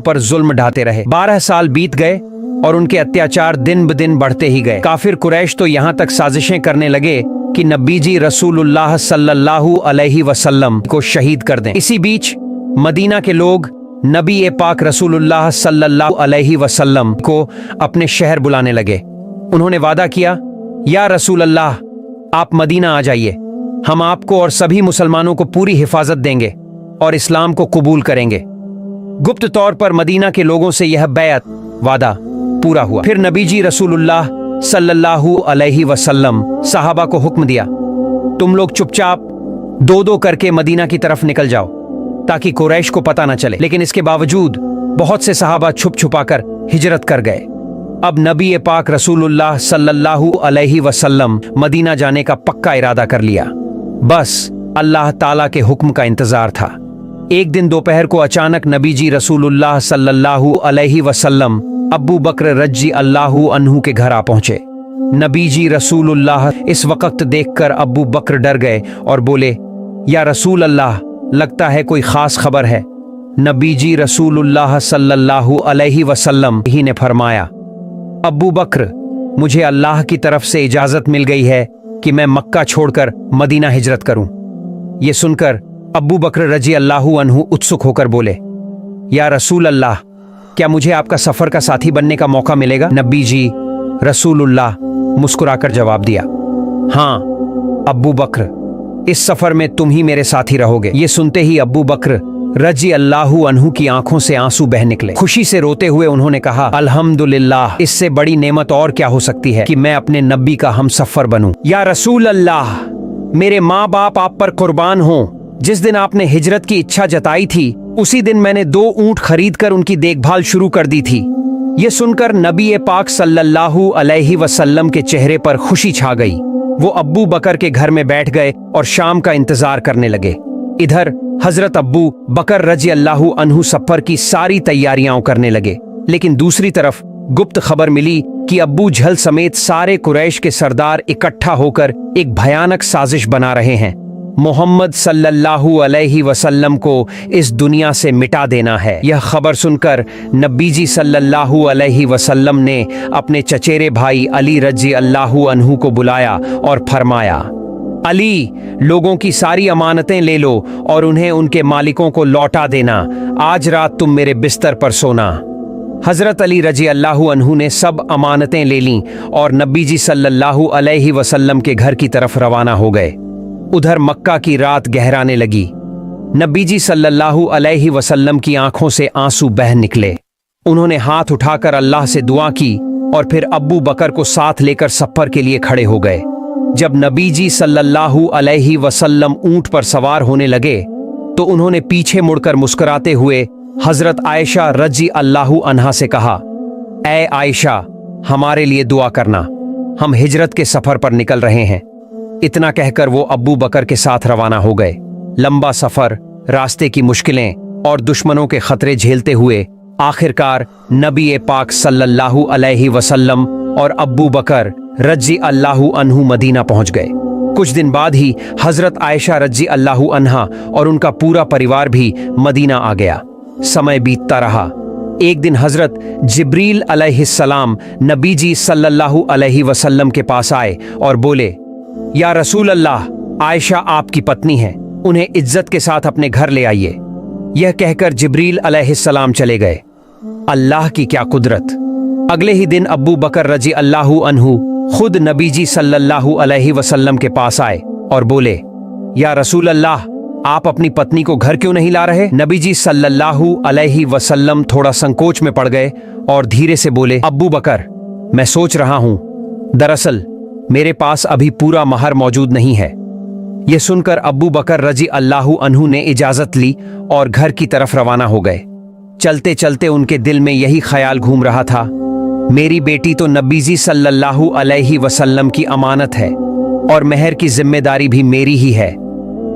पर जुल्म ढाते रहे। 12 साल बीत गए और उनके अत्याचार दिन ब दिन बढ़ते ही गए। काफिर कुरैश तो यहाँ तक साजिशें करने लगे कि नबीजी रसूलुल्लाह सल्लल्लाहु अलैहि वसल्लम को शहीद कर दें। इसी बीच मदीना के लोग नबी ए पाक रसूलुल्लाह सल्लल्लाहु अलैहि वसल्लम को अपने शहर बुलाने लगे। उन्होंने वादा किया, या रसूल अल्लाह, आप मदीना आ जाइए, हम आपको और सभी मुसलमानों को पूरी हिफाजत देंगे और इस्लाम को कबूल करेंगे। गुप्त तौर पर मदीना के लोगों से यह बैत वादा पूरा हुआ। फिर नबीजी रसूलुल्लाह सल्लल्लाहु अलैहि वसल्लम सहाबा को हुक्म दिया, तुम लोग चुपचाप दो दो करके मदीना की तरफ निकल जाओ ताकि कुरैश को पता न चले। लेकिन इसके बावजूद बहुत से सहाबा छुप छुपाकर हिजरत कर गए। अब नबी पाक रसूलुल्लाह सल्लल्लाहु अलैहि वसल्लम मदीना जाने का पक्का इरादा कर लिया। बस अल्लाह ताला के हुक्म का इंतजार था। एक दिन दोपहर को अचानक नबीजी रसूलुल्लाह सल्लल्लाहु अलैहि वसल्लम अब्बू बकर रजी अल्लाहु अन्हु के घर आ पहुंचे। नबीजी रसूलुल्लाह इस वक्त देखकर अब्बू बकर डर गए और बोले, या रसूल अल्लाह, लगता है कोई खास खबर है। नबीजी रसूलुल्लाह सल्लल्लाहु अलैहि वसल्लम ही ने फरमाया, अब्बू बकर, मुझे अल्लाह की तरफ से इजाजत मिल गई है कि मैं मक्का छोड़कर मदीना हिजरत करूं। ये सुनकर अब्बू बकर रजी अल्लाहु अन्हु उत्सुक होकर बोले, या रसूल अल्लाह, क्या मुझे आपका सफर का साथी बनने का मौका मिलेगा? नबी जी रसूलुल्लाह मुस्कुराकर जवाब दिया, हाँ अब्बू बकर, इस सफर में तुम ही मेरे साथी रहोगे। ये सुनते ही अब्बू बकर रजी अल्लाहु अन्हु की आंखों से आंसू बह निकले। खुशी से रोते हुए उन्होंने कहा, अल्हम्दुलिल्लाह, इससे बड़ी नेमत और क्या हो सकती है कि मैं अपने नबी का हमसफर बनूं। या रसूल अल्लाह, मेरे माँ बाप आप पर कुर्बान हों। जिस दिन आपने हिजरत की इच्छा जताई थी उसी दिन मैंने 2 ऊंट खरीद कर उनकी देखभाल शुरू कर दी थी। ये सुनकर नबी पाक सल्लल्लाहु अलैहि वसल्लम के चेहरे पर खुशी छा गई। वो अब्बू बकर के घर में बैठ गए और शाम का इंतजार करने लगे। इधर हजरत अब्बू बकर रजी अल्लाहु अन्हु सफर की सारी तैयारियां करने लगे। लेकिन दूसरी तरफ गुप्त खबर मिली कि अब्बू जहल समेत सारे कुरैश के सरदार इकट्ठा होकर एक भयानक साजिश बना रहे हैं। मोहम्मद सल्लल्लाहु अलैहि वसल्लम को इस दुनिया से मिटा देना है। यह खबर सुनकर नबीजी सल्लल्लाहु अलैहि वसल्लम ने अपने चचेरे भाई अली रजी अल्लाहु अन्हु को बुलाया और फरमाया, अली, लोगों की सारी अमानतें ले लो और उन्हें उनके मालिकों को लौटा देना। आज रात तुम मेरे बिस्तर पर सोना। हजरत अली रजी अल्लाहु अन्हु ने सब अमानतें ले लीं और नबीजी सल्लल्लाहु अलैहि वसल्लम के घर की तरफ रवाना हो गए। उधर मक्का की रात गहराने लगी। नबीजी सल्लल्लाहु अलैहि वसल्लम की आंखों से आंसू बह निकले। उन्होंने हाथ उठाकर अल्लाह से दुआ की और फिर अब्बू बकर को साथ लेकर सफर के लिए खड़े हो गए। जब नबीजी सल्लल्लाहु अलैहि वसल्लम ऊंट पर सवार होने लगे तो उन्होंने पीछे मुड़कर मुस्कुराते हुए हजरत आयशा रजी अल्लाहु अन्हा से कहा, ऐ आयशा, हमारे लिए दुआ करना, हम हिजरत के सफर पर निकल रहे हैं। इतना कहकर वो अब्बू बकर के साथ रवाना हो गए। लंबा सफर, रास्ते की मुश्किलें और दुश्मनों के खतरे झेलते हुए आखिरकार नबी पाक सल्लल्लाहु अलैहि वसल्लम और अब्बू बकर रजी अल्लाहु अन्हु मदीना पहुंच गए। कुछ दिन बाद ही हजरत आयशा रजी अल्लाहु अन्हा और उनका पूरा परिवार भी मदीना आ गया। समय बीतता रहा। एक दिन हजरत जिब्रील अलैहिस्सलाम नबीजी सल्लल्लाहु अलैहि वसल्लम के पास आए और बोले, या रसूल अल्लाह, आयशा आपकी पत्नी है, उन्हें इज्जत के साथ अपने घर ले आइए। यह कहकर जिब्रील अलैहिस्सलाम चले गए। अल्लाह की क्या कुदरत! अगले ही दिन अब्बू बकर रजी अल्लाहु अन्हु खुद नबीजी सल्लल्लाहु अलैहि वसल्लम के पास आए और बोले, या रसूल अल्लाह, आप अपनी पत्नी को घर क्यों नहीं ला रहे? नबीजी सल्लल्लाहु अलैहि वसल्लम थोड़ा संकोच में पड़ गए और धीरे से बोले, अब्बू बकर, मैं सोच रहा हूं, दरअसल मेरे पास अभी पूरा महर मौजूद नहीं है। यह सुनकर अब्बू बकर रजी अल्लाहु अन्हु ने इजाजत ली और घर की तरफ रवाना हो गए। चलते चलते उनके दिल में यही ख्याल घूम रहा था, मेरी बेटी तो नबीजी सल्लल्लाहु अलैहि वसल्लम की अमानत है और महर की जिम्मेदारी भी मेरी ही है।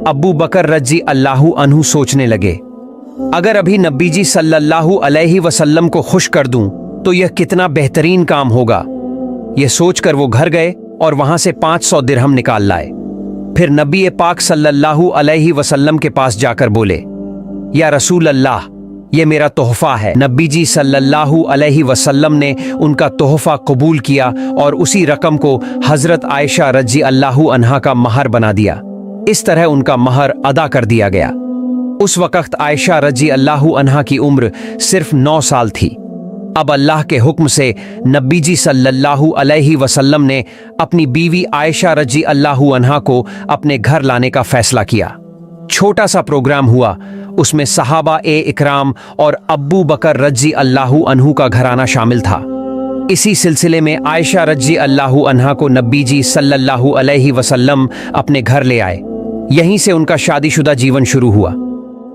अब्बू बकर रजी अल्लाहु अन्हु सोचने लगे, अगर अभी नबीजी सल्लल्लाहु अलैहि वसल्लम को खुश कर दूं तो यह कितना बेहतरीन काम होगा। यह सोचकर वो घर गए और वहां से 500 दिरहम निकाल लाए। फिर नबी पाक सल्लल्लाहु अलैहि वसल्लम के पास जाकर बोले, या रसूल अल्लाह, ये मेरा तोहफा है। नबी जी सल्लल्लाहु अलैहि वसल्लम ने उनका तोहफा कबूल किया और उसी रकम को हजरत आयशा रजी अल्लाहु अन्हा का महर बना दिया। इस तरह उनका महर अदा कर दिया गया। उस वक्त आयशा रजी अल्लाहु अन्हा की उम्र सिर्फ 9 साल थी। अब अल्लाह के हुक्म से नबी जी सल्लल्लाहु अलैहि वसल्लम ने अपनी बीवी आयशा रजी अल्लाहु अन्हा को अपने घर लाने का फैसला किया। छोटा सा प्रोग्राम हुआ, उसमें सहाबा ए इकराम और अब्बू बकर रजी अल्लाहु अन्हु का घराना शामिल था। इसी सिलसिले में आयशा रजी अल्लाहु अन्हा को नबी जी सल्लल्लाहु अलैहि वसल्लम अपने घर ले आए। यहीं से उनका शादीशुदा जीवन शुरू हुआ।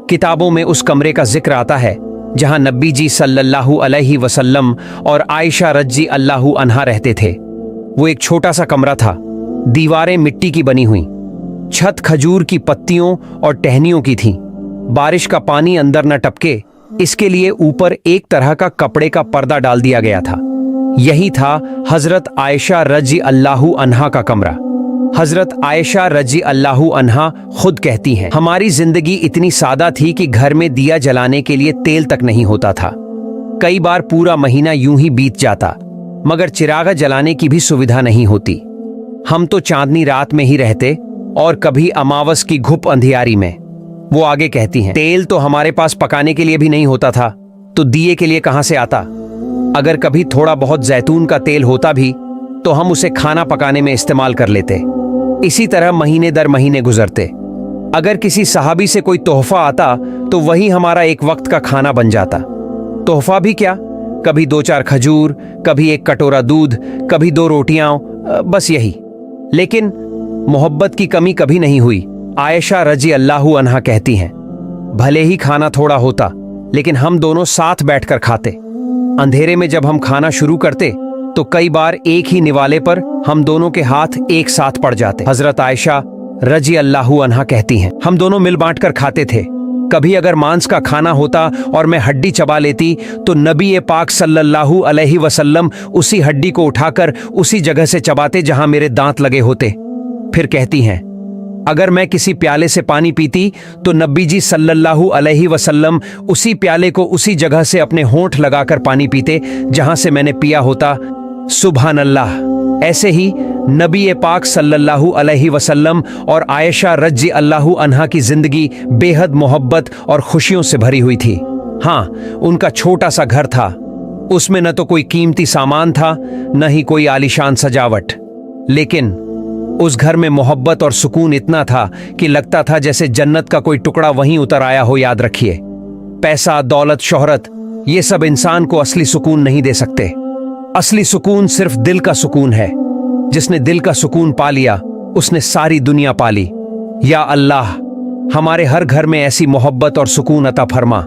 किताबों में उस कमरे का जिक्र आता है जहां नबी जी सल्लल्लाहु अलैहि वसल्लम और आयशा रजी अल्लाहु अन्हा रहते थे। वो एक छोटा सा कमरा था, दीवारें मिट्टी की बनी हुई, छत खजूर की पत्तियों और टहनियों की थी। बारिश का पानी अंदर न टपके इसके लिए ऊपर एक तरह का कपड़े का पर्दा डाल दिया गया था। यही था हजरत आयशा रजी अल्लाहु अन्हा का कमरा। हजरत आयशा रजी अल्लाहु अन्हा खुद कहती हैं, हमारी जिंदगी इतनी सादा थी कि घर में दिया जलाने के लिए तेल तक नहीं होता था। कई बार पूरा महीना यूं ही बीत जाता, मगर चिरागा जलाने की भी सुविधा नहीं होती। हम तो चांदनी रात में ही रहते और कभी अमावस की घुप अंधियारी में। वो आगे कहती हैं, तेल तो हमारे पास पकाने के लिए भी नहीं होता था, तो दिए के लिए कहां से आता। अगर कभी थोड़ा बहुत जैतून का तेल होता भी तो हम उसे खाना पकाने में इस्तेमाल कर लेते। इसी तरह महीने दर महीने गुजरते। अगर किसी सहाबी से कोई तोहफा आता तो वही हमारा एक वक्त का खाना बन जाता। तोहफा भी क्या, कभी 2-4 खजूर, कभी 1 कटोरा दूध, कभी 2 रोटियां, बस यही। लेकिन मोहब्बत की कमी कभी नहीं हुई। आयशा रजी अल्लाहु अन्हा कहती हैं, भले ही खाना थोड़ा होता लेकिन हम दोनों साथ बैठकर खाते। अंधेरे में जब हम खाना शुरू करते तो कई बार एक ही निवाले पर हम दोनों के हाथ एक साथ पड़ जाते। हजरत आयशा रजी अल्लाहु अन्हा कहती हैं, हम दोनों मिल बांट कर खाते थे। कभी अगर मांस का खाना होता और मैं हड्डी चबा लेती तो नबी पाक सल्लल्लाहु अलैहि वसल्लम उसी हड्डी को उठाकर उसी जगह से चबाते जहां मेरे दांत लगे होते। फिर कहती हैं, अगर मैं किसी प्याले से पानी पीती तो नबी जी सल्लल्लाहु अलैहि वसल्लम उसी प्याले को उसी जगह से अपने होंठ लगाकर पानी पीते जहां से मैंने पिया होता। सुभान अल्लाह। ऐसे ही नबी पाक सल्लल्लाहु अलैहि वसल्लम और आयशा रजी अल्लाहु अन्हा की जिंदगी बेहद मोहब्बत और खुशियों से भरी हुई थी। हाँ, उनका छोटा सा घर था, उसमें न तो कोई कीमती सामान था न ही कोई आलीशान सजावट, लेकिन उस घर में मोहब्बत और सुकून इतना था कि लगता था जैसे जन्नत का कोई टुकड़ा वहीं उतर आया हो। याद रखिए, पैसा, दौलत, शोहरत, ये सब इंसान को असली सुकून नहीं दे सकते। असली सुकून सिर्फ दिल का सुकून है। जिसने दिल का सुकून पा लिया उसने सारी दुनिया पा ली। या अल्लाह, हमारे हर घर में ऐसी मोहब्बत और सुकून अता फरमा।